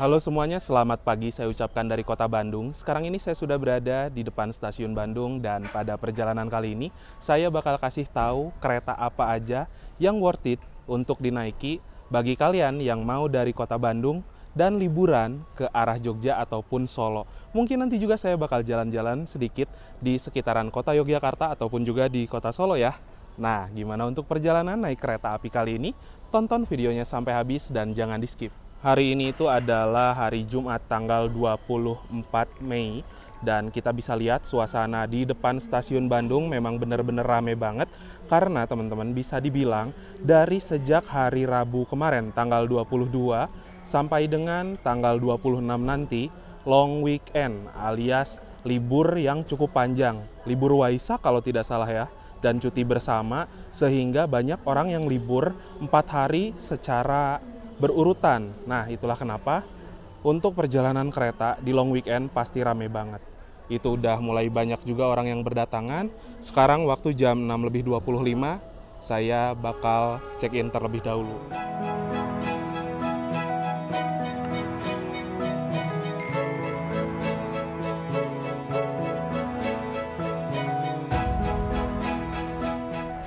Halo semuanya, selamat pagi saya ucapkan dari kota Bandung. Sekarang ini saya sudah berada di depan stasiun Bandung dan pada perjalanan kali ini saya bakal kasih tahu kereta apa aja yang worth it untuk dinaiki bagi kalian yang mau dari kota Bandung dan liburan ke arah Jogja ataupun Solo. Mungkin nanti juga saya bakal jalan-jalan sedikit di sekitaran kota Yogyakarta ataupun juga di kota Solo ya. Nah, gimana untuk perjalanan naik kereta api kali ini? Tonton videonya sampai habis dan jangan di-skip. Hari ini itu adalah hari Jumat tanggal 24 Mei dan kita bisa lihat suasana di depan stasiun Bandung memang benar-benar rame banget karena teman-teman bisa dibilang dari sejak hari Rabu kemarin tanggal 22 sampai dengan tanggal 26 nanti long weekend alias libur yang cukup panjang, libur Waisak kalau tidak salah ya, dan cuti bersama sehingga banyak orang yang libur 4 hari secara berurutan. Nah, itulah kenapa untuk perjalanan kereta di long weekend pasti rame banget. Itu udah mulai banyak juga orang yang berdatangan. Sekarang waktu jam 6:25, saya bakal check-in terlebih dahulu.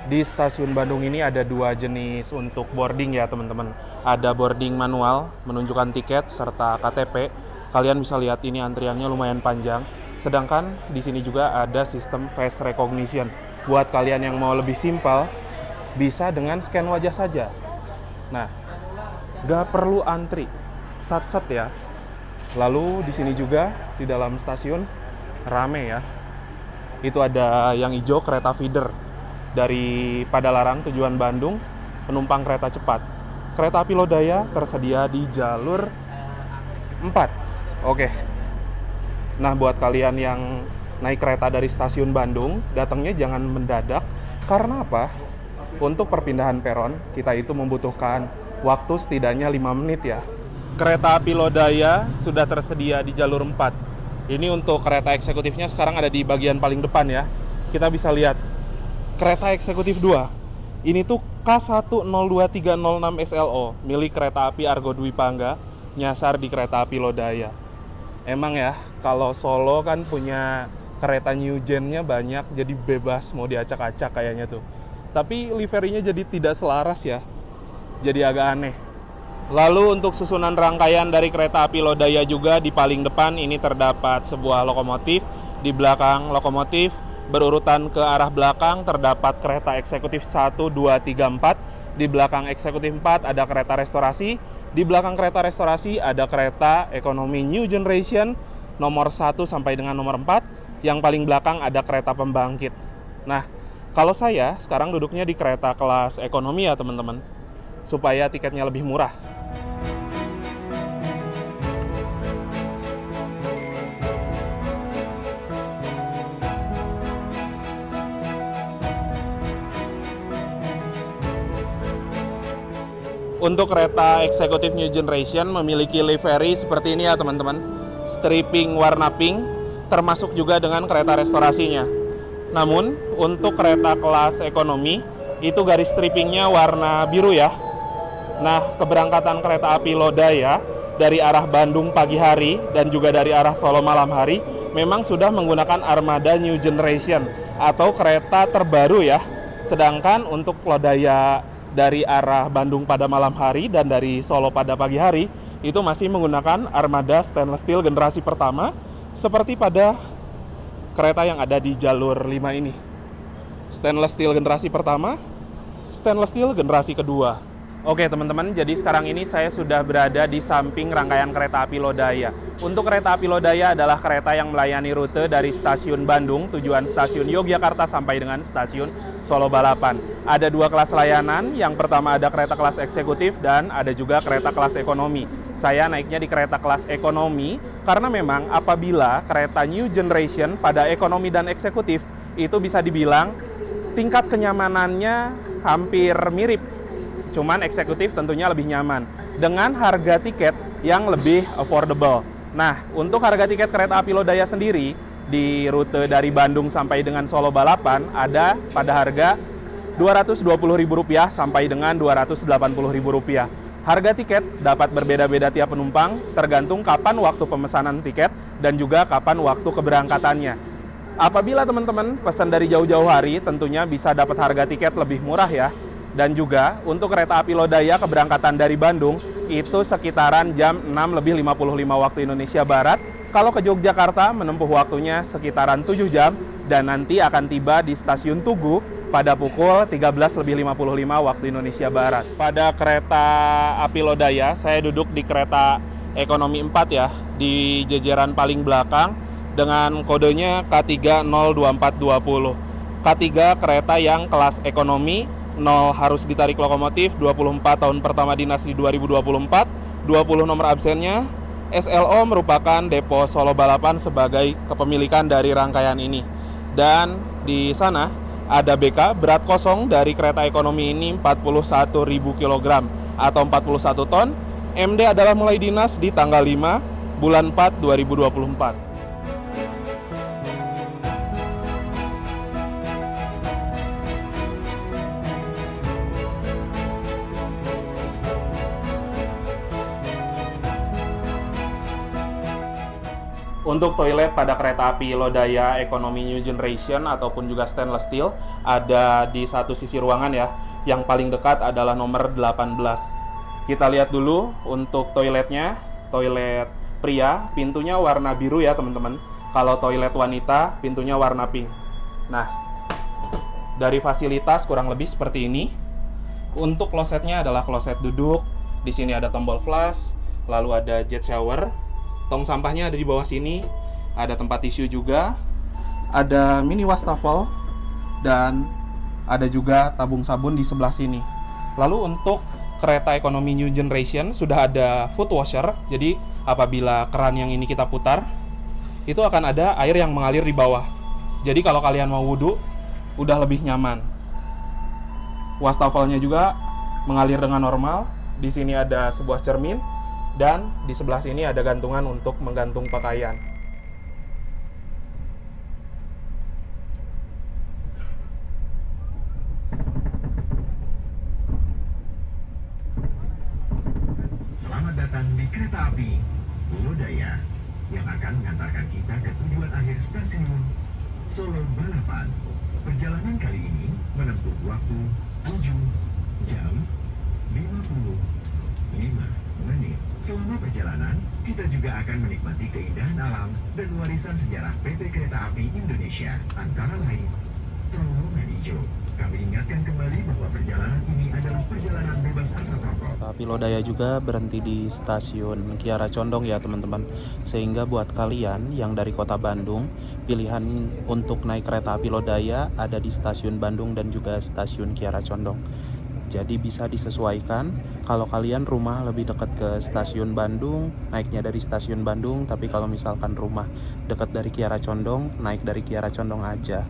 Di stasiun Bandung ini ada dua jenis untuk boarding ya teman-teman. Ada boarding manual, menunjukkan tiket serta KTP. Kalian bisa lihat ini antriannya lumayan panjang. Sedangkan di sini juga ada sistem face recognition. Buat kalian yang mau lebih simpel, bisa dengan scan wajah saja. Nah, gak perlu antri, sat-sat ya. Lalu di sini juga di dalam stasiun rame ya. Itu ada yang hijau kereta feeder dari Padalarang tujuan Bandung, penumpang kereta cepat. Kereta api Lodaya tersedia di jalur 4. Oke. Nah, buat kalian yang naik kereta dari stasiun Bandung, datangnya jangan mendadak. Karena apa? Untuk perpindahan peron, kita itu membutuhkan waktu setidaknya 5 menit ya. Kereta api Lodaya sudah tersedia di jalur 4. Ini untuk kereta eksekutifnya sekarang ada di bagian paling depan ya. Kita bisa lihat kereta eksekutif 2. Ini tuh K10236 SLO, milik kereta api Argo Dwi Pangga, nyasar di kereta api Lodaya. Emang ya, kalau Solo kan punya kereta new gen-nya banyak, jadi bebas mau diacak-acak kayaknya tuh. Tapi liverinya jadi tidak selaras ya, jadi agak aneh. Lalu untuk susunan rangkaian dari kereta api Lodaya juga di paling depan ini terdapat sebuah lokomotif, di belakang lokomotif berurutan ke arah belakang terdapat kereta eksekutif 1, 2, 3, 4. Di belakang eksekutif 4 ada kereta restorasi. Di belakang kereta restorasi ada kereta ekonomi new generation nomor 1 sampai dengan nomor 4. Yang paling belakang ada kereta pembangkit. Nah, kalau saya sekarang duduknya di kereta kelas ekonomi ya teman-teman, supaya tiketnya lebih murah. Untuk kereta eksekutif New Generation memiliki livery seperti ini ya teman-teman. Stripping warna pink, termasuk juga dengan kereta restorasinya. Namun, untuk kereta kelas ekonomi, itu garis strippingnya warna biru ya. Nah, keberangkatan kereta api Lodaya dari arah Bandung pagi hari dan juga dari arah Solo malam hari memang sudah menggunakan armada New Generation atau kereta terbaru ya. Sedangkan untuk Lodaya dari arah Bandung pada malam hari dan dari Solo pada pagi hari itu masih menggunakan armada stainless steel generasi pertama seperti pada kereta yang ada di jalur 5 ini. Stainless steel generasi pertama, stainless steel generasi kedua. Oke teman-teman, jadi sekarang ini saya sudah berada di samping rangkaian kereta api Lodaya. Untuk kereta api Lodaya adalah kereta yang melayani rute dari stasiun Bandung, tujuan stasiun Yogyakarta sampai dengan stasiun Solo Balapan. Ada dua kelas layanan, yang pertama ada kereta kelas eksekutif dan ada juga kereta kelas ekonomi. Saya naiknya di kereta kelas ekonomi karena memang apabila kereta new generation pada ekonomi dan eksekutif itu bisa dibilang tingkat kenyamanannya hampir mirip. Cuman eksekutif tentunya lebih nyaman dengan harga tiket yang lebih affordable. Nah, untuk harga tiket kereta api Lodaya sendiri di rute dari Bandung sampai dengan Solo Balapan ada pada harga Rp220.000 sampai dengan Rp280.000. Harga tiket dapat berbeda-beda tiap penumpang, tergantung kapan waktu pemesanan tiket dan juga kapan waktu keberangkatannya. Apabila teman-teman pesan dari jauh-jauh hari, tentunya bisa dapat harga tiket lebih murah ya. Dan juga untuk kereta api Lodaya keberangkatan dari Bandung, itu sekitaran jam 6:55 waktu Indonesia Barat. Kalau ke Yogyakarta menempuh waktunya sekitaran 7 jam dan nanti akan tiba di stasiun Tugu pada pukul 13:55 waktu Indonesia Barat. Pada kereta api Lodaya, saya duduk di kereta ekonomi 4 ya, di jajaran paling belakang dengan kodenya K3-02420. K3 kereta yang kelas ekonomi, 0 harus ditarik lokomotif, 24 tahun pertama dinas di 2024, 20 nomor absennya. SLO merupakan depo Solo Balapan sebagai kepemilikan dari rangkaian ini. Dan di sana ada BK berat kosong dari kereta ekonomi ini 41.000 kg atau 41 ton. MD adalah mulai dinas di tanggal 5 bulan 4 2024. Untuk toilet pada kereta api Lodaya Ekonomi New Generation ataupun juga stainless steel ada di satu sisi ruangan ya. Yang paling dekat adalah nomor 18. Kita lihat dulu untuk toiletnya. Toilet pria pintunya warna biru ya teman-teman. Kalau toilet wanita pintunya warna pink. Nah, dari fasilitas kurang lebih seperti ini. Untuk klosetnya adalah kloset duduk. Di sini ada tombol flush, lalu ada jet shower. Tong sampahnya ada di bawah sini, ada tempat tisu juga, ada mini wastafel, dan ada juga tabung sabun di sebelah sini. Lalu untuk kereta ekonomi New Generation sudah ada foot washer, jadi apabila keran yang ini kita putar, itu akan ada air yang mengalir di bawah. Jadi kalau kalian mau wudhu, udah lebih nyaman. Wastafelnya juga mengalir dengan normal. Di sini ada sebuah cermin. Dan di sebelah sini ada gantungan untuk menggantung pakaian. Selamat datang di kereta api Lodaya yang akan mengantarkan kita ke tujuan akhir stasiun Solo Balapan. Perjalanan kali ini menempuh waktu 7 jam 55 menit. Selama perjalanan, kita juga akan menikmati keindahan alam dan warisan sejarah PT Kereta Api Indonesia. Antara lain, terowongan hijau. Kami ingatkan kembali bahwa perjalanan ini adalah perjalanan bebas asap rokok. Api Lodaya juga berhenti di stasiun Kiara Condong ya teman-teman. Sehingga buat kalian yang dari kota Bandung, pilihan untuk naik kereta api Lodaya ada di stasiun Bandung dan juga stasiun Kiara Condong. Jadi bisa disesuaikan, kalau kalian rumah lebih dekat ke stasiun Bandung, naiknya dari stasiun Bandung, tapi kalau misalkan rumah dekat dari Kiara Condong, naik dari Kiara Condong aja.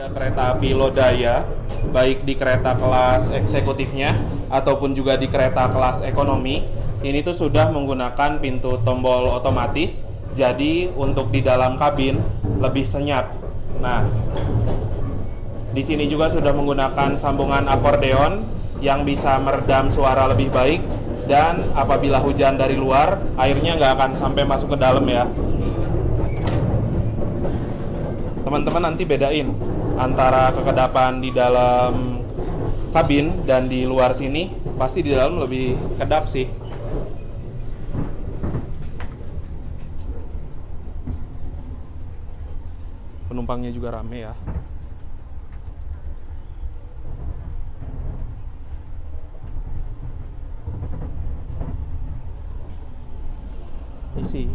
Ada kereta api Lodaya baik di kereta kelas eksekutifnya ataupun juga di kereta kelas ekonomi, ini tuh sudah menggunakan pintu tombol otomatis. Jadi untuk di dalam kabin lebih senyap. Nah, di sini juga sudah menggunakan sambungan akordeon yang bisa meredam suara lebih baik, dan apabila hujan dari luar, airnya nggak akan sampai masuk ke dalam ya. Teman-teman nanti bedain antara kekedapan di dalam kabin dan di luar sini, pasti di dalam lebih kedap sih. Penumpangnya juga rame ya. Isi.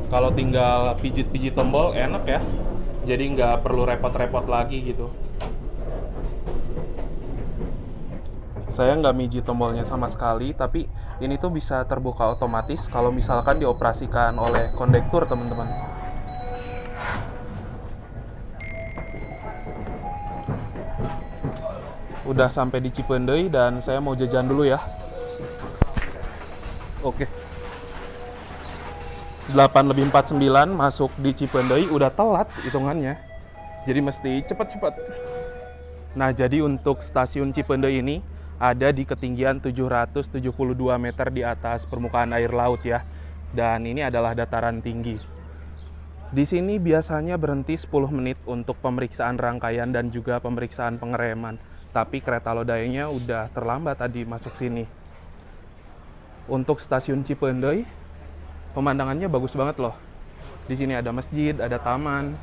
Kalau tinggal pijit-pijit tombol enak ya, jadi nggak perlu repot-repot lagi gitu. Saya nggak mijit tombolnya sama sekali, tapi ini tuh bisa terbuka otomatis kalau misalkan dioperasikan oleh kondektur, teman-teman. Udah sampai di Cipendei dan saya mau jajan dulu ya. Oke. 8:49 masuk di Cipendei, udah telat hitungannya. Jadi mesti cepat-cepat. Nah, jadi untuk stasiun Cipendei ini ada di ketinggian 772 meter di atas permukaan air laut ya. Dan ini adalah dataran tinggi. Di sini biasanya berhenti 10 menit untuk pemeriksaan rangkaian dan juga pemeriksaan pengereman. Tapi kereta lodayanya udah terlambat tadi masuk sini. Untuk stasiun Cipendei, pemandangannya bagus banget loh. Di sini ada masjid, ada taman.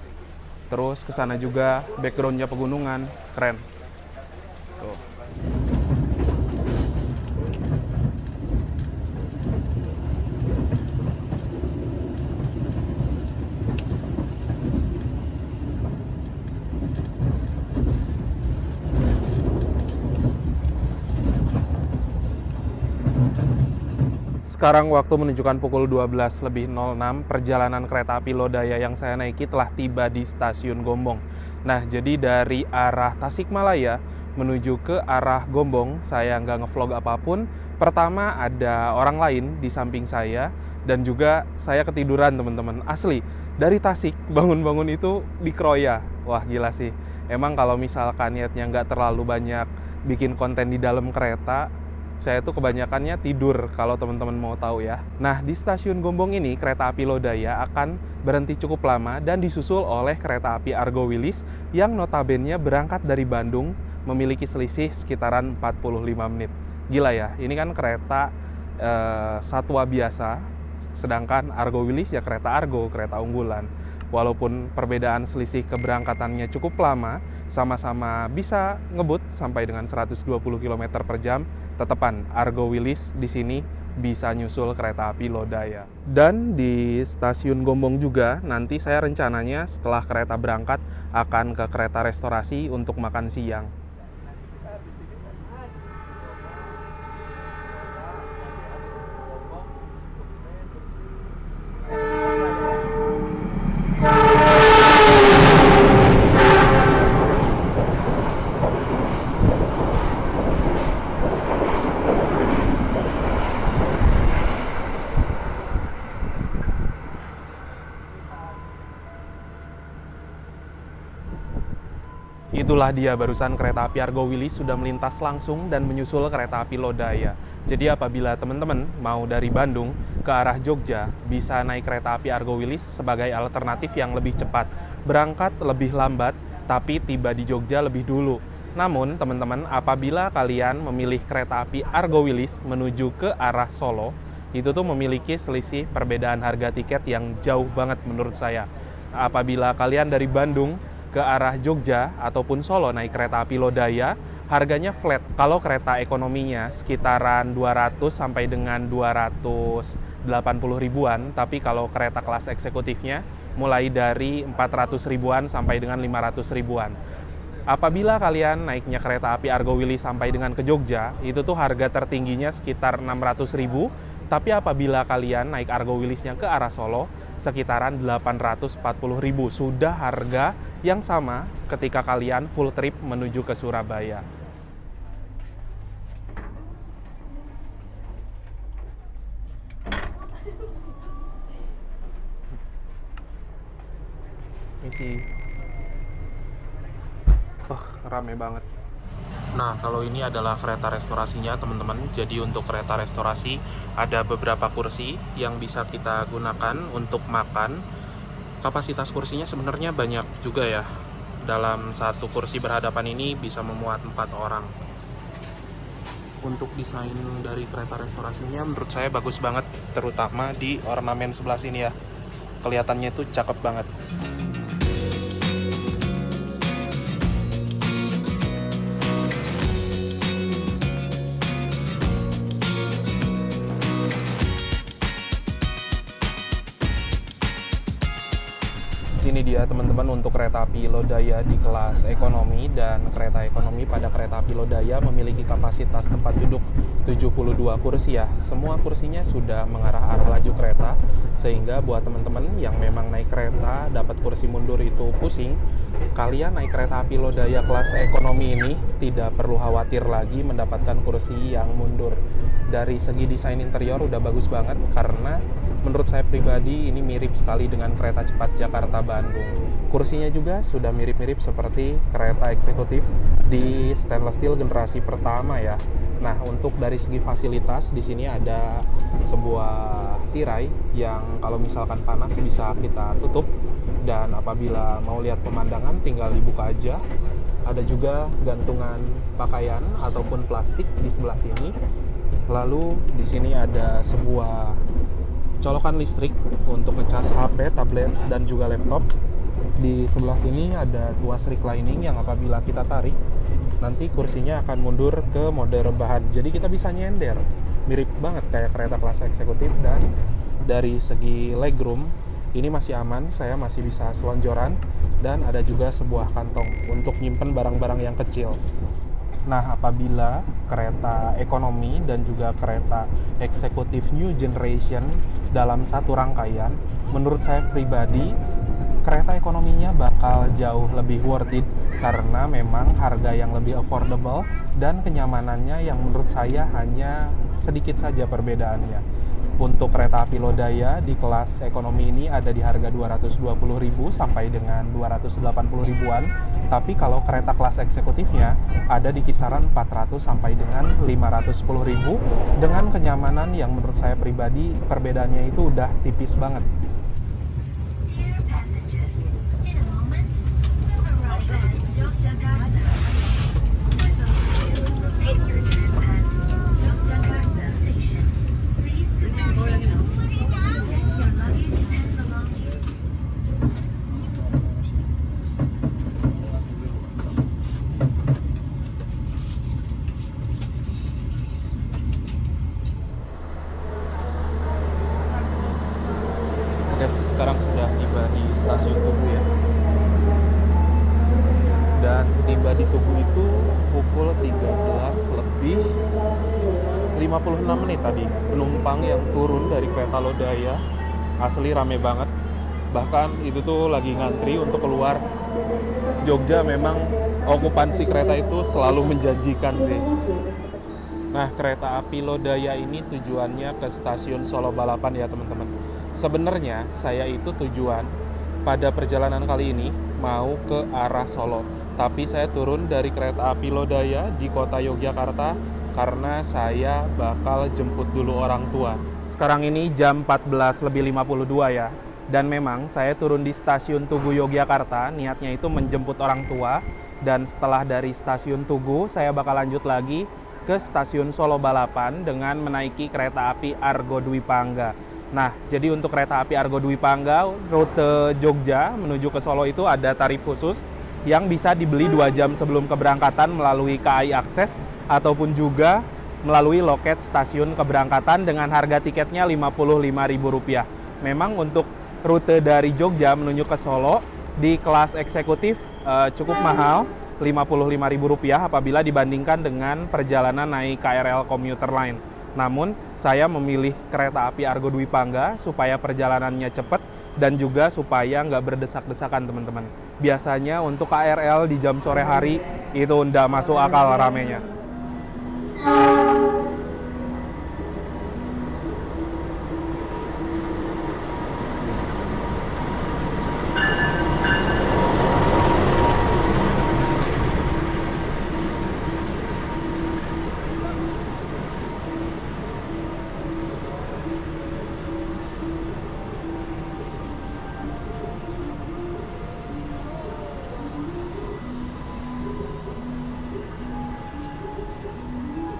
Terus ke sana juga backgroundnya pegunungan, keren. Tuh. Sekarang waktu menunjukkan pukul 12:06, perjalanan kereta api Lodaya yang saya naiki telah tiba di stasiun Gombong. Nah, jadi dari arah Tasikmalaya menuju ke arah Gombong, saya nggak ngevlog apapun. Pertama, ada orang lain di samping saya, dan juga saya ketiduran, teman-teman. Asli, dari Tasik, bangun-bangun itu dikeroyok. Wah, gila sih. Emang kalau misalkan niatnya nggak terlalu banyak bikin konten di dalam kereta, saya tuh kebanyakannya tidur kalau teman-teman mau tahu ya. Nah, di stasiun Gombong ini kereta api Lodaya akan berhenti cukup lama dan disusul oleh kereta api Argo Wilis yang notabene berangkat dari Bandung, memiliki selisih sekitaran 45 menit. Gila ya, ini kan kereta satwa biasa, sedangkan Argo Wilis ya kereta argo, kereta unggulan. Walaupun perbedaan selisih keberangkatannya cukup lama, sama-sama bisa ngebut sampai dengan 120 km per jam, tetepan Argo Wilis di sini bisa nyusul kereta api Lodaya. Dan di stasiun Gombong juga nanti saya rencananya setelah kereta berangkat akan ke kereta restorasi untuk makan siang. Itulah dia barusan kereta api Argo Wilis sudah melintas langsung dan menyusul kereta api Lodaya. Jadi apabila teman-teman mau dari Bandung ke arah Jogja, bisa naik kereta api Argo Wilis sebagai alternatif yang lebih cepat. Berangkat lebih lambat, tapi tiba di Jogja lebih dulu. Namun teman-teman, apabila kalian memilih kereta api Argo Wilis menuju ke arah Solo, itu tuh memiliki selisih perbedaan harga tiket yang jauh banget menurut saya. Apabila kalian dari Bandung ke arah Jogja ataupun Solo naik kereta api Lodaya, harganya flat. Kalau kereta ekonominya sekitaran 200 sampai dengan 280 ribuan, tapi kalau kereta kelas eksekutifnya mulai dari 400 ribuan sampai dengan 500 ribuan. Apabila kalian naiknya kereta api Argo Willy sampai dengan ke Jogja, itu tuh harga tertingginya sekitar 600.000, tapi apabila kalian naik Argo Willys-nya ke arah Solo, sekitaran 840.000. Sudah harga yang sama ketika kalian full trip menuju ke Surabaya. Misi. Rame banget. Nah, kalau ini adalah kereta restorasinya, teman-teman. Jadi untuk kereta restorasi ada beberapa kursi yang bisa kita gunakan untuk makan. Kapasitas kursinya sebenarnya banyak juga ya. Dalam satu kursi berhadapan ini bisa memuat 4 orang. Untuk desain dari kereta restorasinya menurut saya bagus banget, terutama di ornamen sebelah sini ya. Kelihatannya itu cakep banget. Ini dia teman-teman untuk kereta api Lodaya di kelas ekonomi, dan kereta ekonomi pada kereta api Lodaya memiliki kapasitas tempat duduk 72 kursi ya. Semua kursinya sudah mengarah arah laju kereta, sehingga buat teman-teman yang memang naik kereta dapat kursi mundur itu pusing, kalian naik kereta api Lodaya kelas ekonomi ini tidak perlu khawatir lagi mendapatkan kursi yang mundur. Dari segi desain interior udah bagus banget, karena menurut saya pribadi ini mirip sekali dengan kereta cepat Jakarta-Bandung. Kursinya juga sudah mirip-mirip seperti kereta eksekutif di stainless steel generasi pertama ya. Nah, untuk dari segi fasilitas di sini ada sebuah tirai yang kalau misalkan panas bisa kita tutup, dan apabila mau lihat pemandangan tinggal dibuka aja. Ada juga gantungan pakaian ataupun plastik di sebelah sini. Lalu di sini ada sebuah colokan listrik untuk ngecas HP, tablet, dan juga laptop. Di sebelah sini ada tuas reclining yang apabila kita tarik, nanti kursinya akan mundur ke mode rebahan. Jadi kita bisa nyender. Mirip banget kayak kereta kelas eksekutif, dan dari segi legroom ini masih aman, saya masih bisa selonjoran, dan ada juga sebuah kantong untuk nyimpen barang-barang yang kecil. Nah, apabila kereta ekonomi dan juga kereta eksekutif new generation dalam satu rangkaian, menurut saya pribadi kereta ekonominya bakal jauh lebih worth it, karena memang harga yang lebih affordable dan kenyamanannya yang menurut saya hanya sedikit saja perbedaannya. Untuk kereta api Lodaya di kelas ekonomi ini ada di harga 220.000 sampai dengan 280.000-an. Tapi kalau kereta kelas eksekutifnya ada di kisaran 400 sampai dengan 510.000 dengan kenyamanan yang menurut saya pribadi perbedaannya itu udah tipis banget. Sekarang sudah tiba di stasiun Tugu ya. Dan tiba di Tugu itu pukul 13:56 tadi. Penumpang yang turun dari kereta Lodaya asli rame banget. Bahkan itu tuh lagi ngantri untuk keluar. Jogja memang okupansi kereta itu selalu menjanjikan sih. Nah, kereta api Lodaya ini tujuannya ke stasiun Solo Balapan ya teman-teman. Sebenarnya saya itu tujuan pada perjalanan kali ini mau ke arah Solo. Tapi saya turun dari kereta api Lodaya di kota Yogyakarta karena saya bakal jemput dulu orang tua. Sekarang ini jam 14:52 ya. Dan memang saya turun di stasiun Tugu Yogyakarta, niatnya itu menjemput orang tua. Dan setelah dari stasiun Tugu, saya bakal lanjut lagi ke stasiun Solo Balapan dengan menaiki kereta api Argo Dwi Pangga. Nah, jadi untuk kereta api Argo Dwi Pangga, rute Jogja menuju ke Solo itu ada tarif khusus yang bisa dibeli 2 jam sebelum keberangkatan melalui KAI Akses ataupun juga melalui loket stasiun keberangkatan dengan harga tiketnya Rp55.000. Memang untuk rute dari Jogja menuju ke Solo di kelas eksekutif cukup mahal, Rp55.000 apabila dibandingkan dengan perjalanan naik KRL komuter lain. Namun, saya memilih kereta api Argo Dwi Pangga supaya perjalanannya cepat dan juga supaya nggak berdesak-desakan, teman-teman. Biasanya untuk KRL di jam sore hari itu nggak masuk akal ramenya.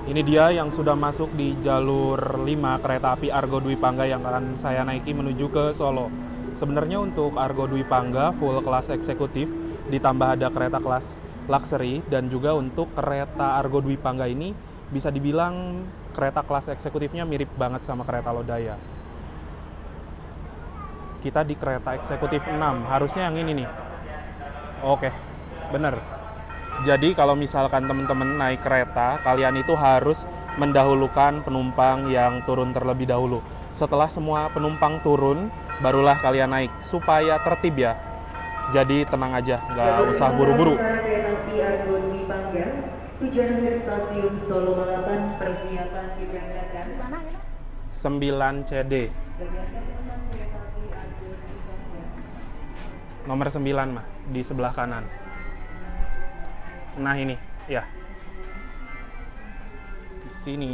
Ini dia yang sudah masuk di jalur 5 kereta api Argo Dwi Pangga yang akan saya naiki menuju ke Solo. Sebenarnya untuk Argo Dwi Pangga full kelas eksekutif, ditambah ada kereta kelas luxury, dan juga untuk kereta Argo Dwi Pangga ini bisa dibilang kereta kelas eksekutifnya mirip banget sama kereta Lodaya. Kita di kereta eksekutif 6, harusnya yang ini nih. Oke, bener. Jadi kalau misalkan teman-teman naik kereta, kalian itu harus mendahulukan penumpang yang turun terlebih dahulu. Setelah semua penumpang turun, barulah kalian naik, supaya tertib ya. Jadi tenang aja, nggak usah buru-buru. Kereta api Argo Dwi Pangga, tujuan akhir stasiun Solo Balapan, persiapan diberangkatkan. 9 CD. Nomor 9 mah, di sebelah kanan. Nah ini, ya. Di sini.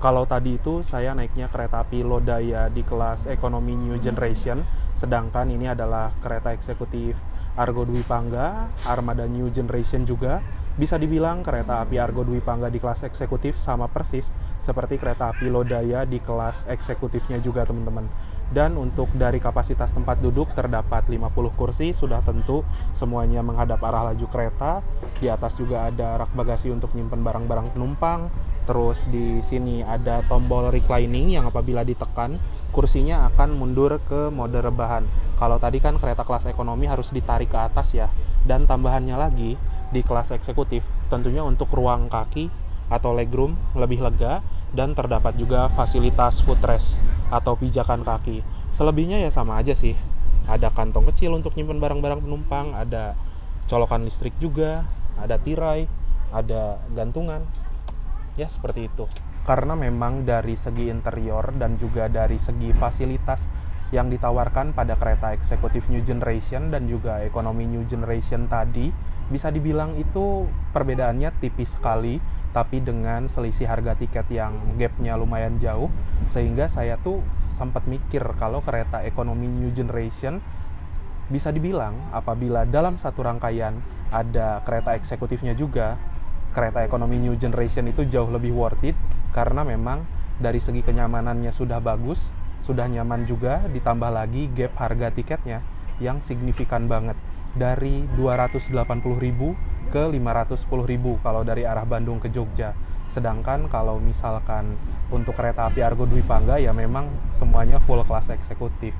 Kalau tadi itu saya naiknya kereta api Lodaya di kelas ekonomi New Generation, sedangkan ini adalah kereta eksekutif Argo Dwi Pangga, armada New Generation juga. Bisa dibilang kereta api Argo Dwi Pangga di kelas eksekutif sama persis seperti kereta api Lodaya di kelas eksekutifnya juga, teman-teman. Dan untuk dari kapasitas tempat duduk terdapat 50 kursi, sudah tentu semuanya menghadap arah laju kereta. Di atas juga ada rak bagasi untuk nyimpen barang-barang penumpang. Terus di sini ada tombol reclining yang apabila ditekan, kursinya akan mundur ke mode rebahan. Kalau tadi kan kereta kelas ekonomi harus ditarik ke atas ya. Dan tambahannya lagi, di kelas eksekutif tentunya untuk ruang kaki atau legroom lebih lega, dan terdapat juga fasilitas footrest atau pijakan kaki. Selebihnya ya sama aja sih. Ada kantong kecil untuk nyimpen barang-barang penumpang, ada colokan listrik juga, ada tirai, ada gantungan. Ya seperti itu. Karena memang dari segi interior dan juga dari segi fasilitas yang ditawarkan pada kereta eksekutif New Generation dan juga ekonomi New Generation tadi, bisa dibilang itu perbedaannya tipis sekali, tapi dengan selisih harga tiket yang gapnya lumayan jauh, sehingga saya tuh sempat mikir kalau kereta ekonomi New Generation bisa dibilang apabila dalam satu rangkaian ada kereta eksekutifnya juga, kereta ekonomi New Generation itu jauh lebih worth it, karena memang dari segi kenyamanannya sudah bagus, sudah nyaman juga, ditambah lagi gap harga tiketnya yang signifikan banget, dari 280.000 ke 510.000 kalau dari arah Bandung ke Jogja. Sedangkan kalau misalkan untuk kereta api Argo Dwi Pangga ya memang semuanya full kelas eksekutif.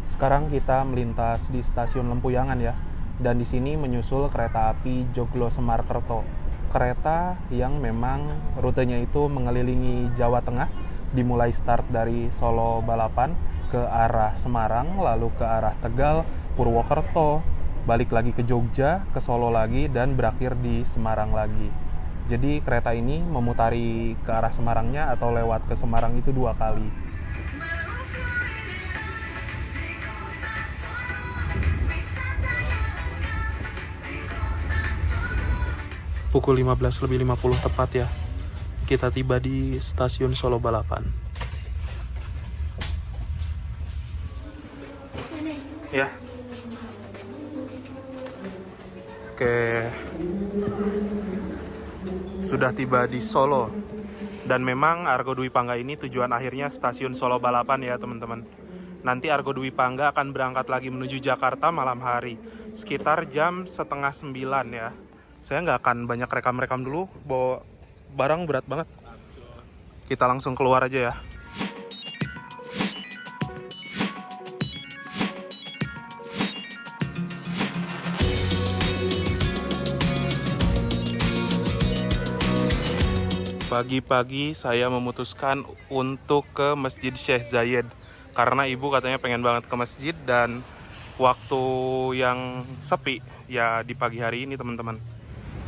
Sekarang kita melintas di stasiun Lempuyangan ya, dan di sini menyusul kereta api Joglo Semarkerto. Kereta yang memang rutenya itu mengelilingi Jawa Tengah, dimulai start dari Solo Balapan ke arah Semarang, lalu ke arah Tegal, Purwokerto, balik lagi ke Jogja, ke Solo lagi, dan berakhir di Semarang lagi. Jadi kereta ini memutari ke arah Semarangnya atau lewat ke Semarang itu 2 kali. Pukul 15.50 tepat ya, kita tiba di stasiun Solo Balapan. Ya. Oke. Sudah tiba di Solo. Dan memang Argo Dwi Pangga ini tujuan akhirnya stasiun Solo Balapan ya, teman-teman. Nanti Argo Dwi Pangga akan berangkat lagi menuju Jakarta malam hari, sekitar jam 8:30 ya. Saya nggak akan banyak rekam-rekam dulu, bawa barang berat banget. Kita langsung keluar aja ya. Pagi-pagi saya memutuskan untuk ke Masjid Syekh Zayed karena ibu katanya pengen banget ke masjid dan waktu yang sepi ya di pagi hari ini teman-teman.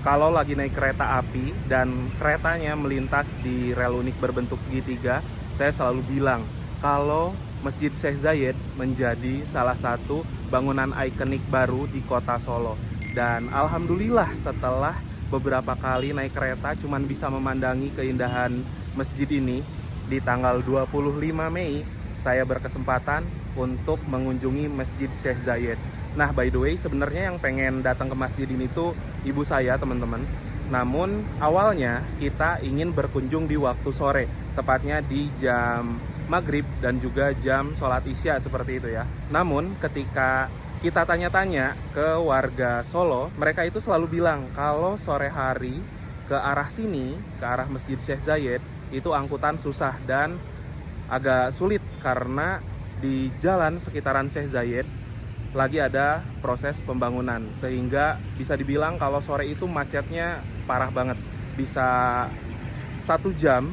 Kalau lagi naik kereta api dan keretanya melintas di rel unik berbentuk segitiga, saya selalu bilang kalau Masjid Syekh Zayed menjadi salah satu bangunan ikonik baru di kota Solo. Dan alhamdulillah setelah beberapa kali naik kereta cuman bisa memandangi keindahan masjid ini, di tanggal 25 Mei saya berkesempatan untuk mengunjungi Masjid Syekh Zayed. Nah, by the way, sebenarnya yang pengen datang ke masjid ini tuh ibu saya, teman-teman. Namun awalnya kita ingin berkunjung di waktu sore, tepatnya di jam maghrib dan juga jam sholat isya seperti itu ya. Namun ketika kita tanya-tanya ke warga Solo, mereka itu selalu bilang kalau sore hari ke arah sini, ke arah Masjid Syekh Zayed, itu angkutan susah dan agak sulit karena di jalan sekitaran Syekh Zayed lagi ada proses pembangunan, sehingga bisa dibilang kalau sore itu macetnya parah banget, bisa 1 jam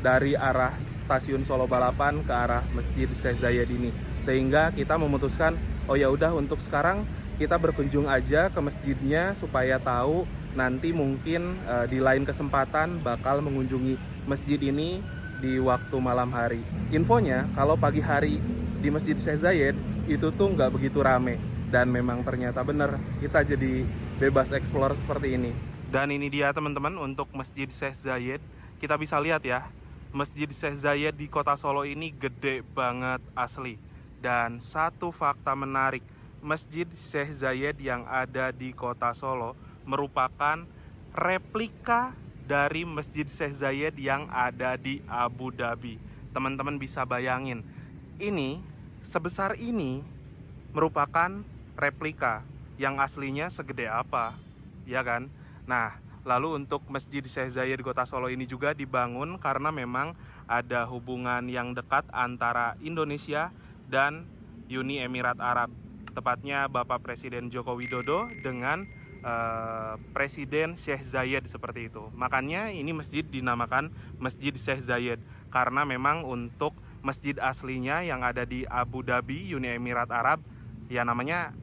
dari arah stasiun Solo Balapan ke arah Masjid Syekh Zayed ini. Sehingga kita memutuskan, oh ya udah, untuk sekarang kita berkunjung aja ke masjidnya supaya tahu nanti mungkin di lain kesempatan bakal mengunjungi masjid ini di waktu malam hari. Infonya kalau pagi hari di Masjid Syekh Zayed itu tuh nggak begitu rame, dan memang ternyata bener kita jadi bebas explore seperti ini. Dan ini dia teman-teman untuk Masjid Syekh Zayed. Kita bisa lihat ya, Masjid Syekh Zayed di kota Solo ini gede banget asli. Dan satu fakta menarik, Masjid Syekh Zayed yang ada di kota Solo merupakan replika dari Masjid Syekh Zayed yang ada di Abu Dhabi. Teman-teman bisa bayangin, ini sebesar ini merupakan replika, yang aslinya segede apa, ya kan? Nah, lalu untuk Masjid Syekh Zayed di kota Solo ini juga dibangun karena memang ada hubungan yang dekat antara Indonesia dan Uni Emirat Arab, tepatnya Bapak Presiden Joko Widodo dengan Presiden Syekh Zayed seperti itu. Makanya ini masjid dinamakan Masjid Syekh Zayed karena memang untuk masjid aslinya yang ada di Abu Dhabi, Uni Emirat Arab, ya namanya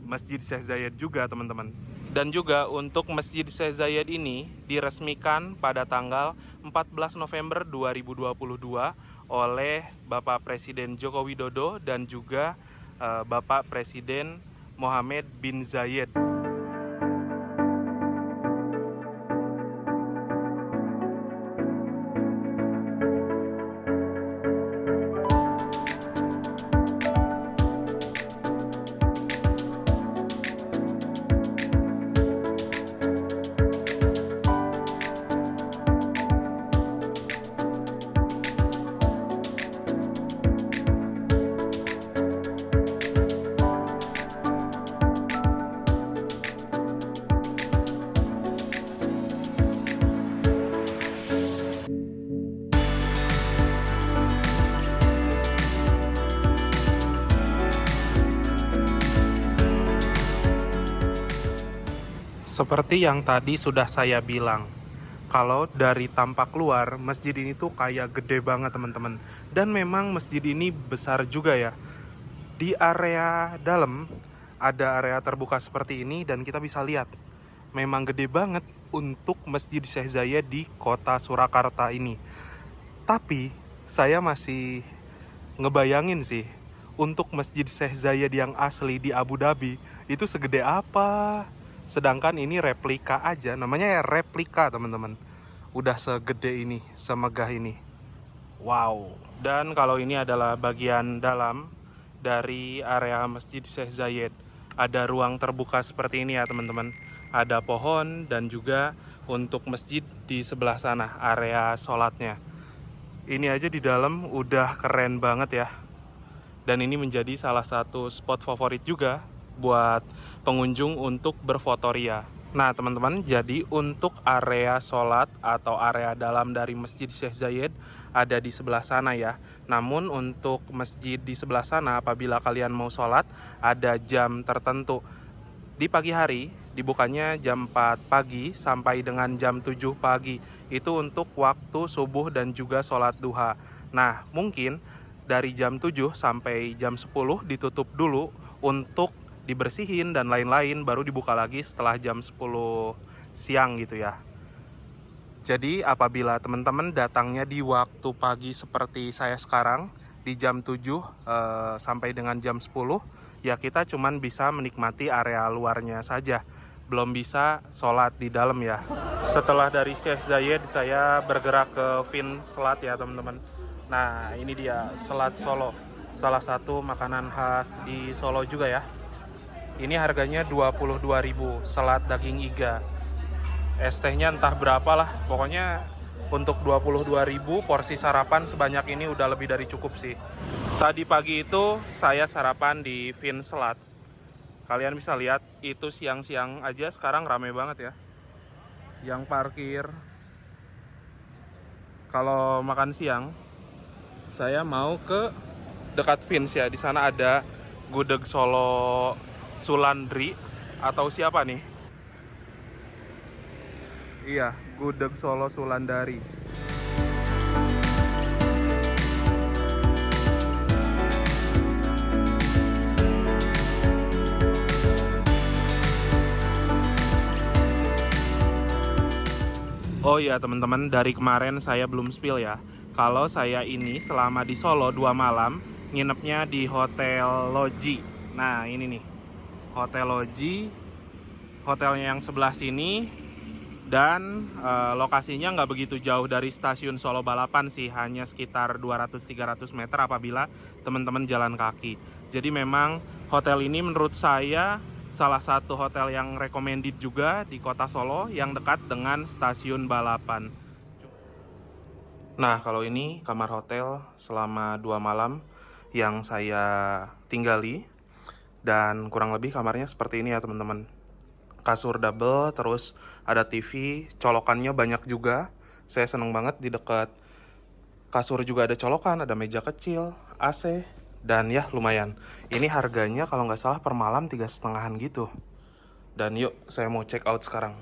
Masjid Syekh Zayed juga teman-teman. Dan juga untuk Masjid Syekh Zayed ini diresmikan pada tanggal 14 November 2022 oleh Bapak Presiden Joko Widodo dan juga Bapak Presiden Mohammed bin Zayed. Seperti yang tadi sudah saya bilang, kalau dari tampak luar, masjid ini tuh kayak gede banget teman-teman. Dan memang masjid ini besar juga ya. Di area dalam ada area terbuka seperti ini dan kita bisa lihat, memang gede banget untuk Masjid Syekh Zayed di kota Surakarta ini. Tapi saya masih ngebayangin sih, untuk Masjid Syekh Zayed yang asli di Abu Dhabi itu segede apa. Sedangkan ini replika aja, namanya ya replika teman-teman. Udah segede ini, semegah ini. Wow. Dan kalau ini adalah bagian dalam dari area Masjid Syekh Zayed. Ada ruang terbuka seperti ini ya teman-teman. Ada pohon dan juga untuk masjid di sebelah sana, area sholatnya. Ini aja di dalam udah keren banget ya. Dan ini menjadi salah satu spot favorit juga buat pengunjung untuk berfotoria. Nah teman-teman, jadi untuk area sholat atau area dalam dari Masjid Syekh Zayed ada di sebelah sana ya. Namun untuk masjid di sebelah sana, apabila kalian mau sholat, ada jam tertentu. Di pagi hari dibukanya jam 4 pagi sampai dengan jam 7 pagi. Itu untuk waktu subuh dan juga sholat duha. Nah, mungkin dari jam 7 sampai jam 10 ditutup dulu untuk dibersihin dan lain-lain, baru dibuka lagi setelah jam 10 siang gitu ya. Jadi apabila teman-teman datangnya di waktu pagi seperti saya sekarang, di jam 7 sampai dengan jam 10, ya kita cuman bisa menikmati area luarnya saja, belum bisa sholat di dalam ya. Setelah dari Syekh Zayed, saya bergerak ke Vin Selat ya teman-teman. Nah, ini dia selat Solo, salah satu makanan khas di Solo juga ya. Ini harganya 22.000, selat daging iga. Es tehnya entah berapa lah, pokoknya untuk 22.000 porsi sarapan sebanyak ini udah lebih dari cukup sih. Tadi pagi itu saya sarapan di Vin Selat. Kalian bisa lihat itu siang-siang aja sekarang rame banget ya. Yang parkir. Kalau makan siang saya mau ke dekat Vins ya. Di sana ada gudeg Solo Sulandri atau siapa nih? Iya, gudeg Solo Sulandari. Oh iya teman-teman, dari kemarin saya belum spill ya. Kalau saya ini selama di Solo 2 malam, nginepnya di Hotel Loji. Nah ini nih, Hotel Loji, hotelnya yang sebelah sini. Dan lokasinya nggak begitu jauh dari stasiun Solo Balapan sih, hanya sekitar 200-300 meter apabila teman-teman jalan kaki. Jadi memang hotel ini menurut saya salah satu hotel yang recommended juga di kota Solo yang dekat dengan stasiun Balapan. Nah, kalau ini kamar hotel selama 2 malam yang saya tinggali. Dan kurang lebih kamarnya seperti ini ya teman-teman. Kasur double, terus ada TV, colokannya banyak juga. Saya seneng banget, di dekat kasur juga ada colokan, ada meja kecil, AC, dan ya lumayan. Ini harganya kalau nggak salah per malam 3,5-an gitu. Dan yuk, saya mau check out sekarang.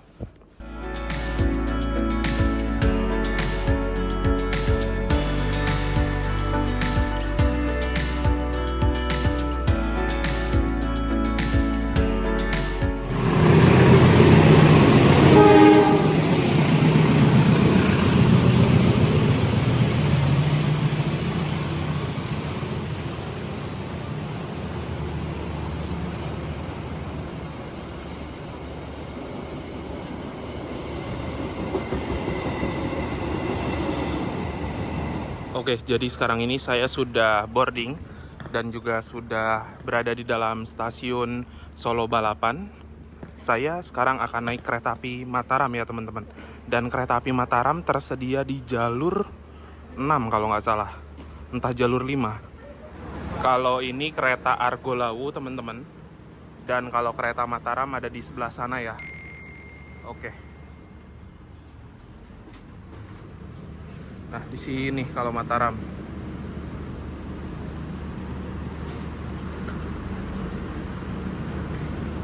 Oke, jadi sekarang ini saya sudah boarding dan juga sudah berada di dalam stasiun Solo Balapan. Saya sekarang akan naik kereta api Mataram ya teman-teman. Dan kereta api Mataram tersedia di jalur 6 kalau nggak salah. Entah jalur 5. Kalau ini kereta Argolawu teman-teman. Dan kalau kereta Mataram ada di sebelah sana ya. Oke. Nah, di sini kalau Mataram.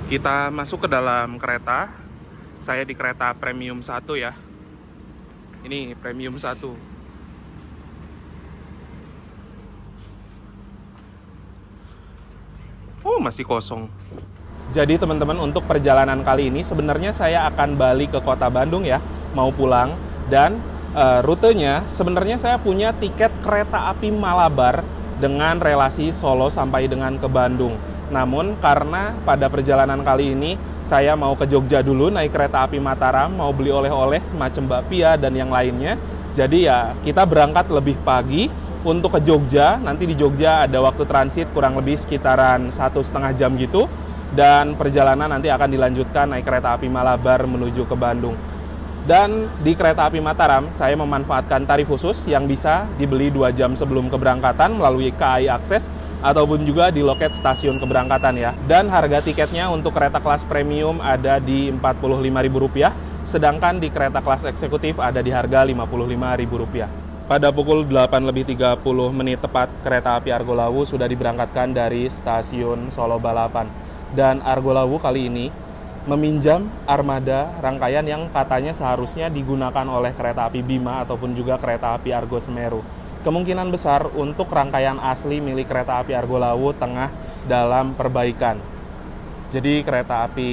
Kita masuk ke dalam kereta. Saya di kereta premium 1 ya. Ini premium 1. Oh, masih kosong. Jadi teman-teman, untuk perjalanan kali ini sebenarnya saya akan balik ke kota Bandung ya, mau pulang. Dan rutenya sebenarnya saya punya tiket kereta api Malabar dengan relasi Solo sampai dengan ke Bandung. Namun karena pada perjalanan kali ini saya mau ke Jogja dulu naik kereta api Mataram, mau beli oleh-oleh semacam bakpia dan yang lainnya. Jadi ya kita berangkat lebih pagi untuk ke Jogja. Nanti di Jogja ada waktu transit kurang lebih sekitaran 1,5 jam gitu. Dan perjalanan nanti akan dilanjutkan naik kereta api Malabar menuju ke Bandung. Dan di kereta api Mataram, saya memanfaatkan tarif khusus yang bisa dibeli 2 jam sebelum keberangkatan melalui KAI Akses ataupun juga di loket stasiun keberangkatan ya. Dan harga tiketnya untuk kereta kelas premium ada di Rp45.000, sedangkan di kereta kelas eksekutif ada di harga Rp55.000. Pada pukul 8:30 tepat, kereta api Argolawu sudah diberangkatkan dari stasiun Solo Balapan. Dan Argolawu kali ini meminjam armada rangkaian yang katanya seharusnya digunakan oleh kereta api Bima ataupun juga kereta api Argo Semeru. Kemungkinan besar untuk rangkaian asli milik kereta api Argolawu tengah dalam perbaikan. Jadi kereta api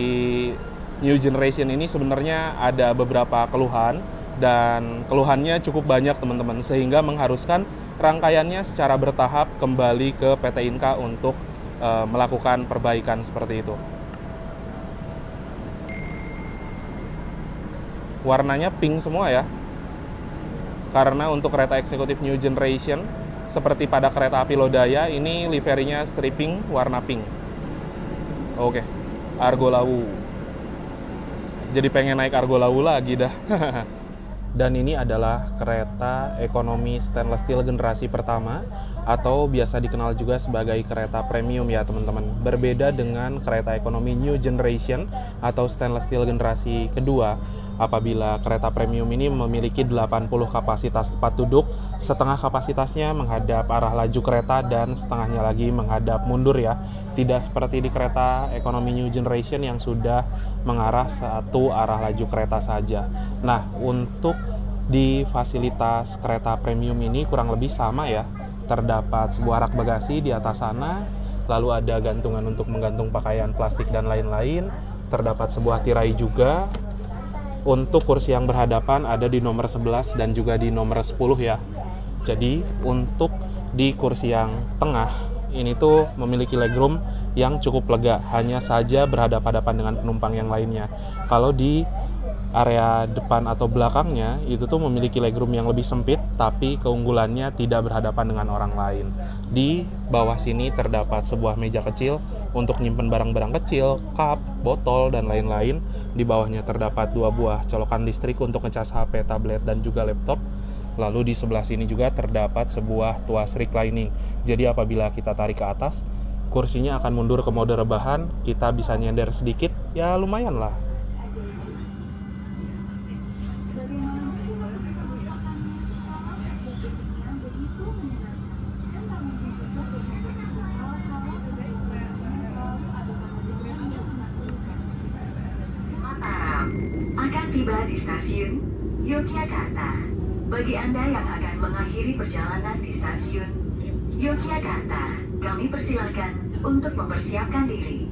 New Generation ini sebenarnya ada beberapa keluhan, dan keluhannya cukup banyak teman-teman, sehingga mengharuskan rangkaiannya secara bertahap kembali ke PT Inka untuk melakukan perbaikan seperti itu. Warnanya pink semua ya, karena untuk kereta eksekutif New Generation seperti pada kereta api Lodaya ini liverinya stripping warna pink. Oke, Argolawu. Jadi pengen naik Argolawu lagi dah. Dan ini adalah kereta ekonomi stainless steel generasi pertama atau biasa dikenal juga sebagai kereta premium ya teman-teman. Berbeda dengan kereta ekonomi New Generation atau stainless steel generasi kedua, apabila kereta premium ini memiliki 80 kapasitas tempat duduk, setengah kapasitasnya menghadap arah laju kereta dan setengahnya lagi menghadap mundur ya. Tidak seperti di kereta ekonomi New Generation yang sudah mengarah satu arah laju kereta saja. Nah, untuk di fasilitas kereta premium ini kurang lebih sama ya. Terdapat sebuah rak bagasi di atas sana, lalu ada gantungan untuk menggantung pakaian plastik dan lain-lain. Terdapat sebuah tirai juga. Untuk kursi yang berhadapan ada di nomor 11 dan juga di nomor 10 ya. Jadi untuk di kursi yang tengah ini tuh memiliki legroom yang cukup lega, hanya saja berhadapan-hadapan dengan penumpang yang lainnya. Kalau di area depan atau belakangnya itu tuh memiliki legroom yang lebih sempit, tapi keunggulannya tidak berhadapan dengan orang lain. Di bawah sini terdapat sebuah meja kecil untuk nyimpen barang-barang kecil, cup, botol, dan lain-lain. Di bawahnya terdapat 2 buah colokan listrik untuk ngecas HP, tablet, dan juga laptop. Lalu di sebelah sini juga terdapat sebuah tuas reclining. Jadi apabila kita tarik ke atas, kursinya akan mundur ke mode rebahan, kita bisa nyender sedikit, ya lumayan lah. Akan tiba di stasiun Yogyakarta. Bagi Anda yang akan mengakhiri perjalanan di stasiun Yogyakarta, kami persilakan untuk mempersiapkan diri.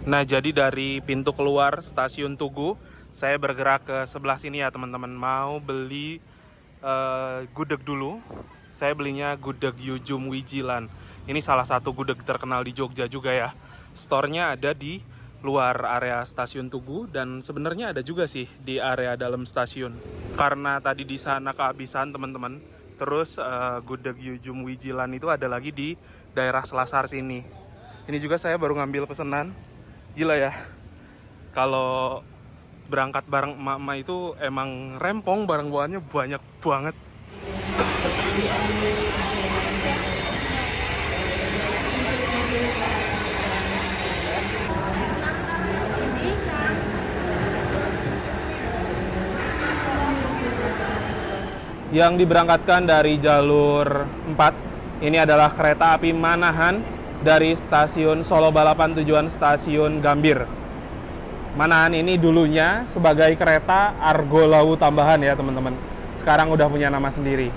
Nah, jadi dari pintu keluar stasiun Tugu, saya bergerak ke sebelah sini ya teman-teman. Mau beli gudeg dulu. Saya belinya gudeg Yujum Wijilan. Ini salah satu gudeg terkenal di Jogja juga ya. Store-nya ada di luar area stasiun Tugu dan sebenarnya ada juga sih di area dalam stasiun. Karena tadi di sana kehabisan teman-teman. Terus gudeg Yujum Wijilan itu ada lagi di daerah Selasar sini. Ini juga saya baru ngambil pesanan. Gila ya. Kalau berangkat bareng emak-emak itu emang rempong, barang bawaannya banyak banget. Yang diberangkatkan dari jalur 4 ini adalah kereta api Manahan dari stasiun Solo Balapan tujuan stasiun Gambir. Manahan ini dulunya sebagai kereta Argolawu tambahan ya teman-teman. Sekarang udah punya nama sendiri.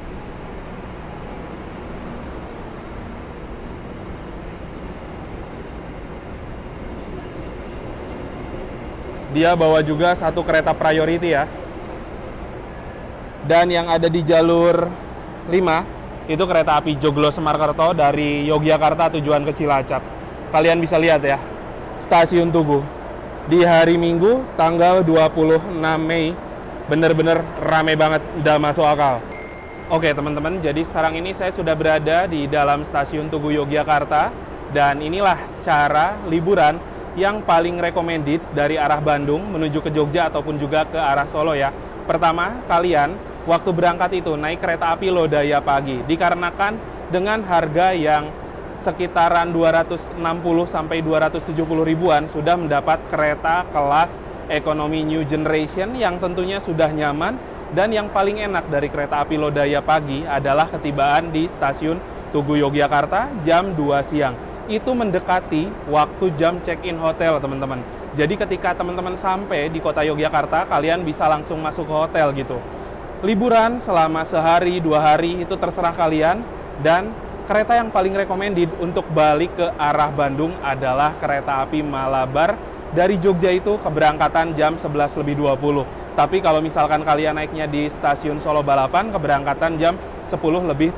Dia bawa juga satu kereta priority ya. Dan yang ada di jalur 5 itu kereta api Joglo Semarkerto dari Yogyakarta tujuan ke Cilacap. Kalian bisa lihat ya, stasiun Tugu. Di hari Minggu tanggal 26 Mei bener-bener rame banget, udah masuk akal. Oke teman-teman, jadi sekarang ini saya sudah berada di dalam stasiun Tugu Yogyakarta. Dan inilah cara liburan yang paling recommended dari arah Bandung menuju ke Jogja ataupun juga ke arah Solo ya. Pertama, kalian waktu berangkat itu naik kereta api Lodaya pagi. Dikarenakan dengan harga yang sekitaran 260 sampai 270 ribuan sudah mendapat kereta kelas ekonomi new generation yang tentunya sudah nyaman. Dan yang paling enak dari kereta api Lodaya pagi adalah ketibaan di stasiun Tugu Yogyakarta jam 2 siang. Itu mendekati waktu jam check-in hotel, teman-teman. Jadi ketika teman-teman sampai di kota Yogyakarta, kalian bisa langsung masuk ke hotel gitu. Liburan selama sehari, 2 hari itu terserah kalian. Dan kereta yang paling recommended untuk balik ke arah Bandung adalah kereta api Malabar. Dari Jogja itu keberangkatan jam 11.20. Tapi kalau misalkan kalian naiknya di stasiun Solo Balapan, keberangkatan jam 10.30.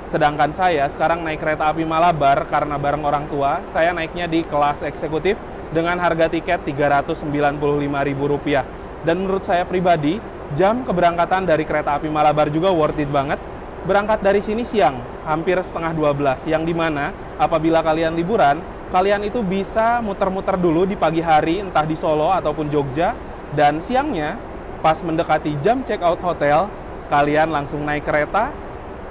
Sedangkan saya sekarang naik kereta api Malabar karena bareng orang tua, saya naiknya di kelas eksekutif dengan harga tiket Rp395.000. Dan menurut saya pribadi, jam keberangkatan dari kereta api Malabar juga worth it banget. Berangkat dari sini siang, hampir setengah 12, yang dimana apabila kalian liburan, kalian itu bisa muter-muter dulu di pagi hari, entah di Solo ataupun Jogja, dan siangnya, pas mendekati jam check-out hotel, kalian langsung naik kereta,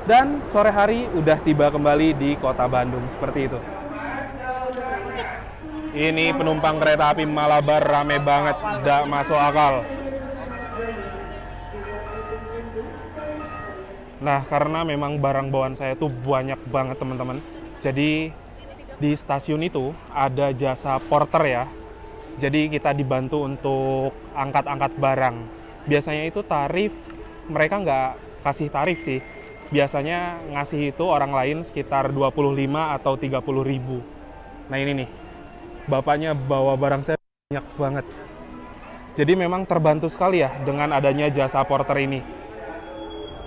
dan sore hari udah tiba kembali di kota Bandung, seperti itu. Ini penumpang kereta api Malabar rame banget, gak masuk akal. Nah, karena memang barang bawaan saya tuh banyak banget, teman-teman. Jadi, di stasiun itu ada jasa porter ya. Jadi kita dibantu untuk angkat-angkat barang. Biasanya itu tarif, mereka nggak kasih tarif sih. Biasanya ngasih itu orang lain sekitar 25 atau 30 ribu. Nah ini nih, bapaknya bawa barang saya banyak banget. Jadi memang terbantu sekali ya dengan adanya jasa porter ini.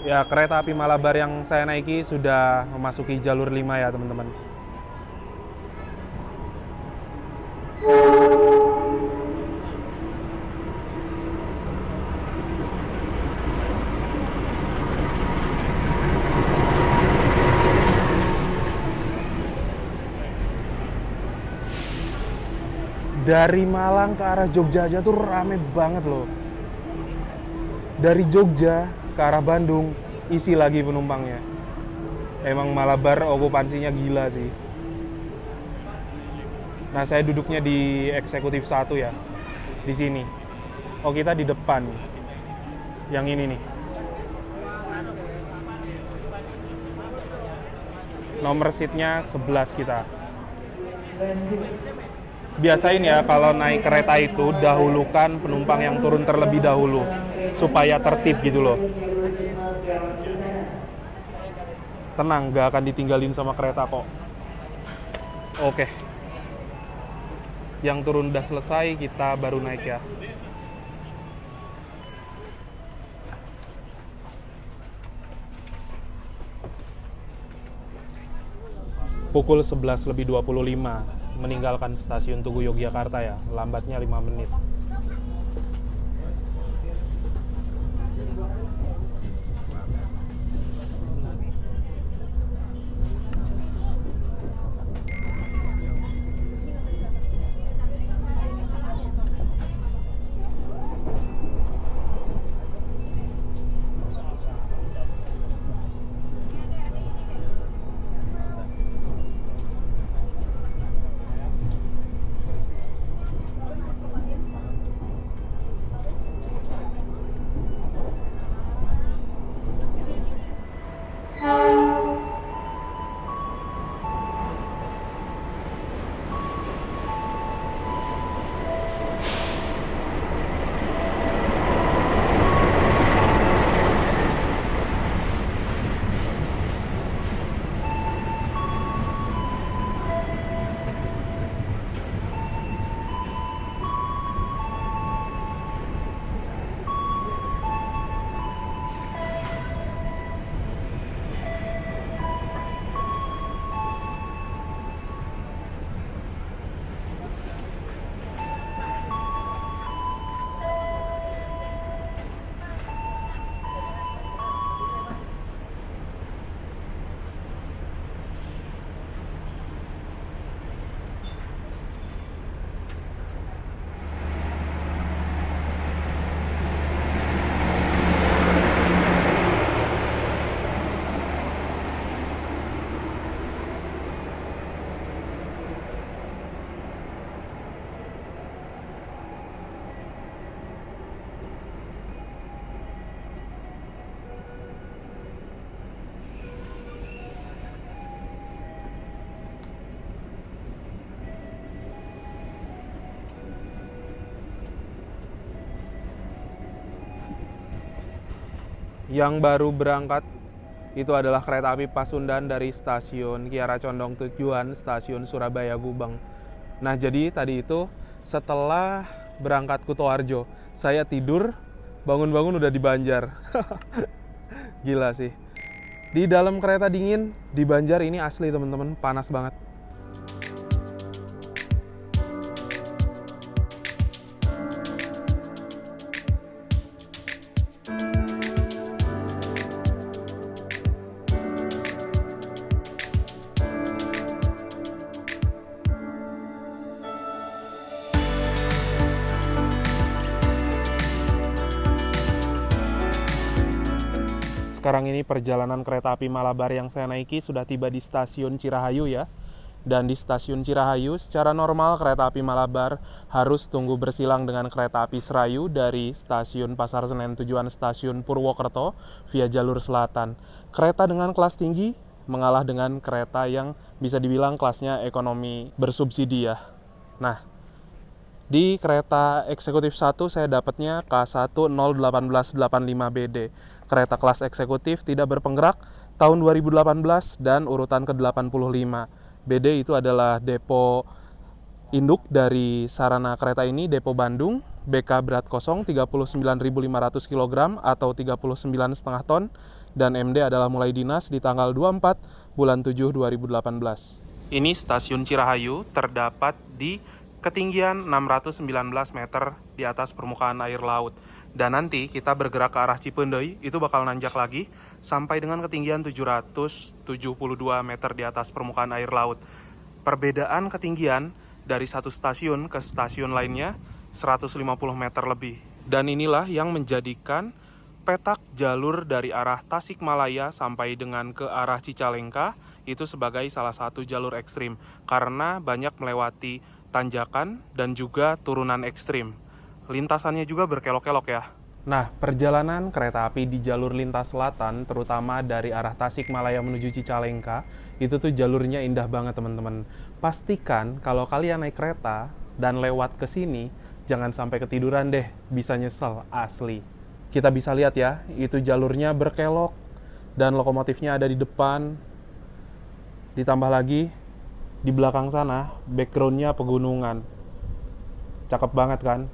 Ya, kereta api Malabar yang saya naiki sudah memasuki jalur 5 ya teman-teman. Dari Malang ke arah Jogja aja tuh rame banget loh. Dari Jogja ke arah Bandung, isi lagi penumpangnya. Emang Malabar okupansinya gila sih. Nah, saya duduknya di eksekutif 1 ya, di sini. Oh, kita di depan. Yang ini nih. Nomor seatnya 11 kita. Biasain ya kalau naik kereta itu dahulukan penumpang yang turun terlebih dahulu supaya tertib gitu loh. Tenang, gak akan ditinggalin sama kereta kok. Oke. Yang turun udah selesai, kita baru naik ya. Pukul 11.25 meninggalkan stasiun Tugu Yogyakarta ya, lambatnya 5 menit. yang baru berangkat itu adalah kereta api Pasundan dari stasiun Kiara Condong tujuan stasiun Surabaya Gubeng. Nah, jadi tadi itu setelah berangkat Kutoarjo, saya tidur, bangun-bangun udah di Banjar. Gila sih. Di dalam kereta dingin di Banjar ini asli teman-teman, panas banget. Sekarang ini perjalanan kereta api Malabar yang saya naiki sudah tiba di stasiun Cirahayu ya. Dan di stasiun Cirahayu secara normal kereta api Malabar harus tunggu bersilang dengan kereta api Serayu dari stasiun Pasar Senen tujuan stasiun Purwokerto via jalur selatan. Kereta dengan kelas tinggi mengalah dengan kereta yang bisa dibilang kelasnya ekonomi bersubsidi ya. Nah, di kereta eksekutif 1 saya dapatnya K1011885BD. Kereta kelas eksekutif tidak berpenggerak tahun 2018 dan urutan ke-85. BD itu adalah depo induk dari sarana kereta ini, depo Bandung, BK berat kosong 39.500 kg atau 39,5 ton, dan MD adalah mulai dinas di tanggal 24 bulan 7 2018. Ini stasiun Cirahayu terdapat di ketinggian 619 meter di atas permukaan air laut. Dan nanti kita bergerak ke arah Cipendei, itu bakal nanjak lagi sampai dengan ketinggian 772 meter di atas permukaan air laut. Perbedaan ketinggian dari satu stasiun ke stasiun lainnya 150 meter lebih. Dan inilah yang menjadikan petak jalur dari arah Tasikmalaya sampai dengan ke arah Cicalengka itu sebagai salah satu jalur ekstrim karena banyak melewati tanjakan dan juga turunan ekstrim. Lintasannya juga berkelok-kelok ya. Nah, perjalanan kereta api di jalur lintas selatan, terutama dari arah Tasikmalaya menuju Cicalengka, itu tuh jalurnya indah banget teman-teman. Pastikan kalau kalian naik kereta dan lewat ke sini, jangan sampai ketiduran deh, bisa nyesel, asli. Kita bisa lihat ya, itu jalurnya berkelok, dan lokomotifnya ada di depan. Ditambah lagi, di belakang sana, background-nya pegunungan. Cakep banget kan?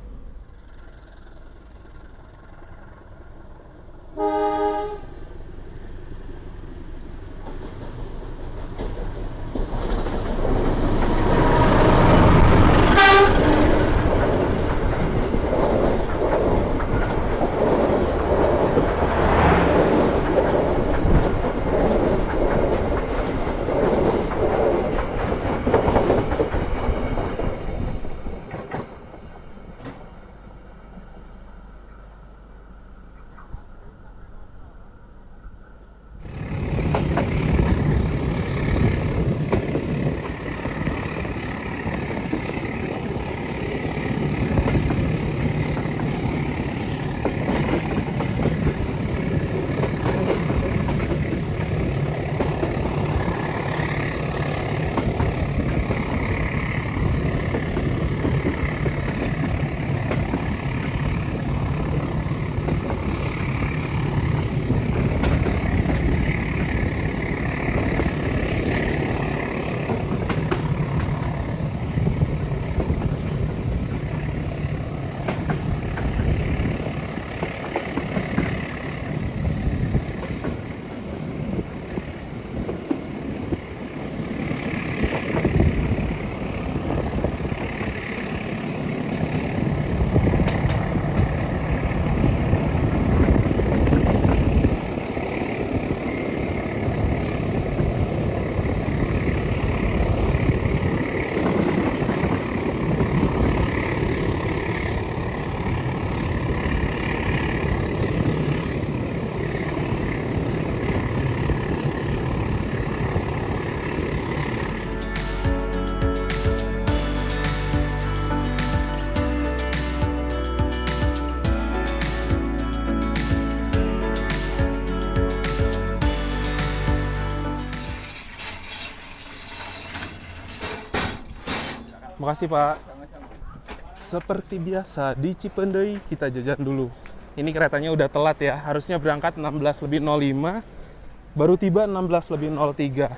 Makasih Pak. Seperti biasa di Cipendei kita jajan dulu. Ini keretanya udah telat ya, harusnya berangkat 16:05, baru tiba 16:03.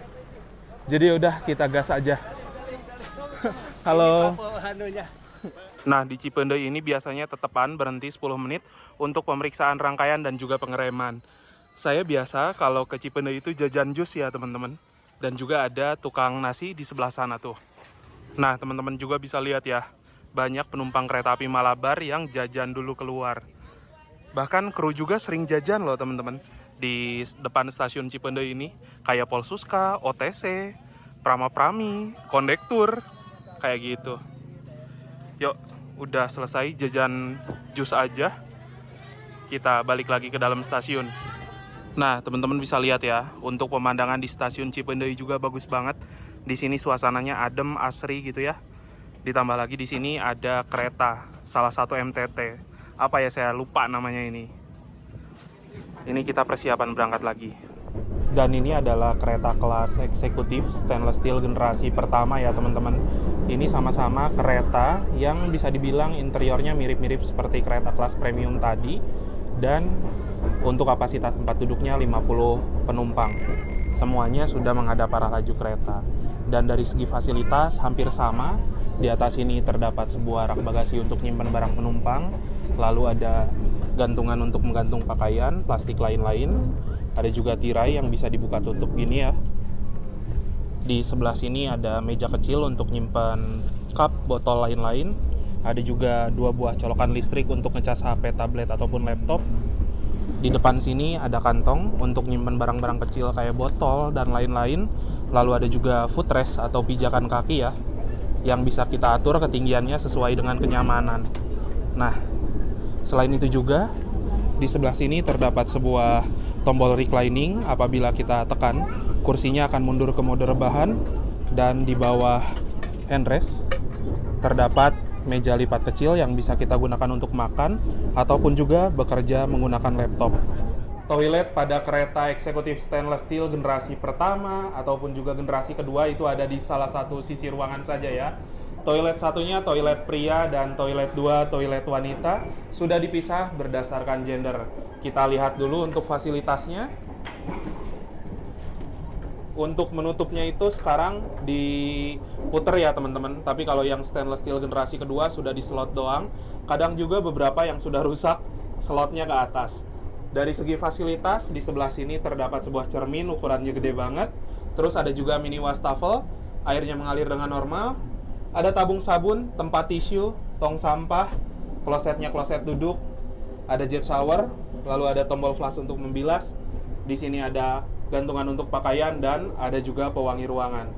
Jadi udah kita gas aja. Halo. Nah, di Cipendei ini biasanya tetepan berhenti 10 menit untuk pemeriksaan rangkaian dan juga pengereman. Saya biasa kalau ke Cipendei itu jajan jus ya teman-teman. Dan juga ada tukang nasi di sebelah sana tuh. Nah, teman-teman juga bisa lihat ya, banyak penumpang kereta api Malabar yang jajan dulu keluar. Bahkan kru juga sering jajan loh teman-teman di depan stasiun Cipendei ini, kayak Polsuska, OTC, Prama-Prami, kondektur, kayak gitu. Yuk, udah selesai jajan jus aja, kita balik lagi ke dalam stasiun. Nah, teman-teman bisa lihat ya, untuk pemandangan di stasiun Cipendei juga bagus banget. Di sini suasananya adem, asri gitu ya. Ditambah lagi di sini ada kereta, salah satu MTT. Apa ya, saya lupa namanya ini. Ini kita persiapan berangkat lagi. Dan ini adalah kereta kelas eksekutif stainless steel generasi pertama ya teman-teman. Ini sama-sama kereta yang bisa dibilang interiornya mirip-mirip seperti kereta kelas premium tadi. Dan untuk kapasitas tempat duduknya 50 penumpang. Semuanya sudah menghadap arah laju kereta. Dan dari segi fasilitas hampir sama. Di atas ini terdapat sebuah rak bagasi untuk menyimpan barang penumpang. Lalu ada gantungan untuk menggantung pakaian, plastik lain-lain. Ada juga tirai yang bisa dibuka tutup gini ya. Di sebelah sini ada meja kecil untuk nyimpan cup, botol lain-lain. Ada juga 2 buah colokan listrik untuk ngecas HP, tablet, ataupun laptop. Di depan sini ada kantong untuk nyimpan barang-barang kecil kayak botol dan lain-lain. Lalu ada juga footrest atau pijakan kaki ya, yang bisa kita atur ketinggiannya sesuai dengan kenyamanan. Nah, selain itu juga di sebelah sini terdapat sebuah tombol reclining. Apabila kita tekan, kursinya akan mundur ke mode rebahan. Dan di bawah handrest terdapat meja lipat kecil yang bisa kita gunakan untuk makan ataupun juga bekerja menggunakan laptop. Toilet pada kereta eksekutif stainless steel generasi pertama ataupun juga generasi kedua itu ada di salah satu sisi ruangan saja ya. Toilet satunya toilet pria dan toilet 2 toilet wanita sudah dipisah berdasarkan gender. Kita lihat dulu untuk fasilitasnya. Untuk menutupnya itu sekarang diputer ya teman-teman. Tapi kalau yang stainless steel generasi kedua sudah di slot doang. Kadang juga beberapa yang sudah rusak slotnya ke atas. Dari segi fasilitas, di sebelah sini terdapat sebuah cermin ukurannya gede banget. Terus ada juga mini wastafel, airnya mengalir dengan normal. Ada tabung sabun, tempat tisu, tong sampah, klosetnya kloset duduk. Ada jet shower, lalu ada tombol flash untuk membilas. Di sini ada gantungan untuk pakaian dan ada juga pewangi ruangan.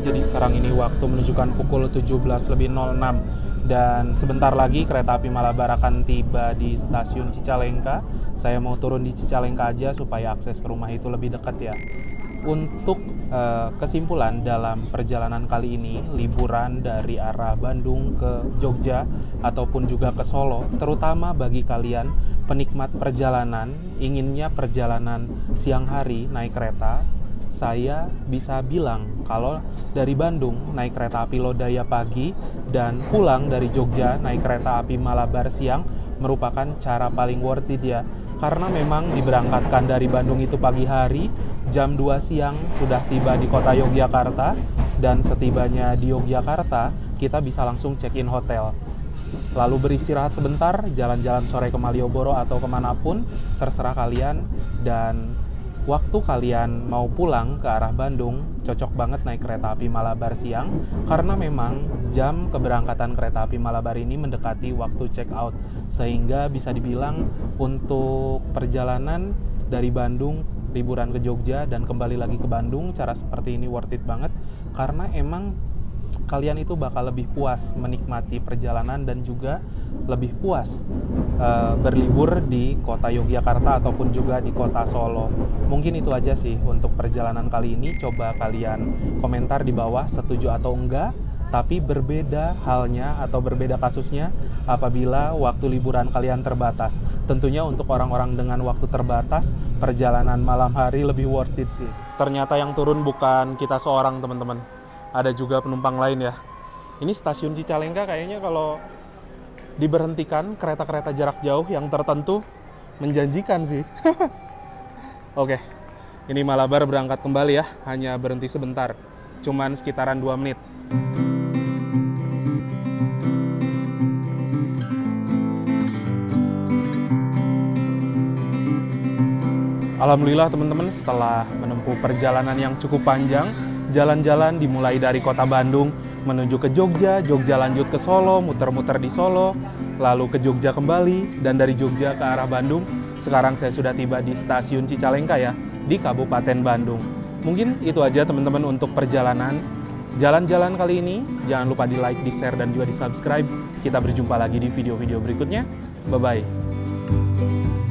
Jadi sekarang ini waktu menunjukkan pukul 17.06 dan sebentar lagi kereta api Malabar akan tiba di stasiun Cicalengka. Saya mau turun di Cicalengka aja supaya akses ke rumah itu lebih dekat ya. Untuk kesimpulan dalam perjalanan kali ini, liburan dari arah Bandung ke Jogja ataupun juga ke Solo, terutama bagi kalian penikmat perjalanan, inginnya perjalanan siang hari naik kereta, saya bisa bilang kalau dari Bandung naik kereta api Lodaya pagi dan pulang dari Jogja naik kereta api Malabar siang merupakan cara paling worth it ya. Karena memang diberangkatkan dari Bandung itu pagi hari, jam 2 siang sudah tiba di kota Yogyakarta, dan setibanya di Yogyakarta kita bisa langsung check-in hotel. Lalu beristirahat sebentar, jalan-jalan sore ke Malioboro atau kemanapun, terserah kalian. Dan waktu kalian mau pulang ke arah Bandung, cocok banget naik kereta api Malabar siang, karena memang jam keberangkatan kereta api Malabar ini mendekati waktu check out, sehingga bisa dibilang untuk perjalanan dari Bandung, liburan ke Jogja dan kembali lagi ke Bandung, cara seperti ini worth it banget, karena emang kalian itu bakal lebih puas menikmati perjalanan dan juga lebih puas berlibur di kota Yogyakarta ataupun juga di kota Solo. Mungkin itu aja sih untuk perjalanan kali ini. Coba kalian komentar di bawah setuju atau enggak. Tapi berbeda halnya atau berbeda kasusnya apabila waktu liburan kalian terbatas. Tentunya untuk orang-orang dengan waktu terbatas, perjalanan malam hari lebih worth it sih. Ternyata yang turun bukan kita seorang, teman-teman. Ada juga penumpang lain ya. Ini stasiun Cicalengka kayaknya kalau diberhentikan kereta-kereta jarak jauh yang tertentu menjanjikan sih. Oke, ini Malabar berangkat kembali ya. Hanya berhenti sebentar, cuman sekitaran 2 menit. Alhamdulillah teman-teman, setelah menempuh perjalanan yang cukup panjang, jalan-jalan dimulai dari kota Bandung menuju ke Jogja, Jogja lanjut ke Solo, muter-muter di Solo, lalu ke Jogja kembali, dan dari Jogja ke arah Bandung. Sekarang saya sudah tiba di stasiun Cicalengka ya, di Kabupaten Bandung. Mungkin itu aja teman-teman untuk perjalanan jalan-jalan kali ini. Jangan lupa di like, di share, dan juga di subscribe. Kita berjumpa lagi di video-video berikutnya. Bye-bye.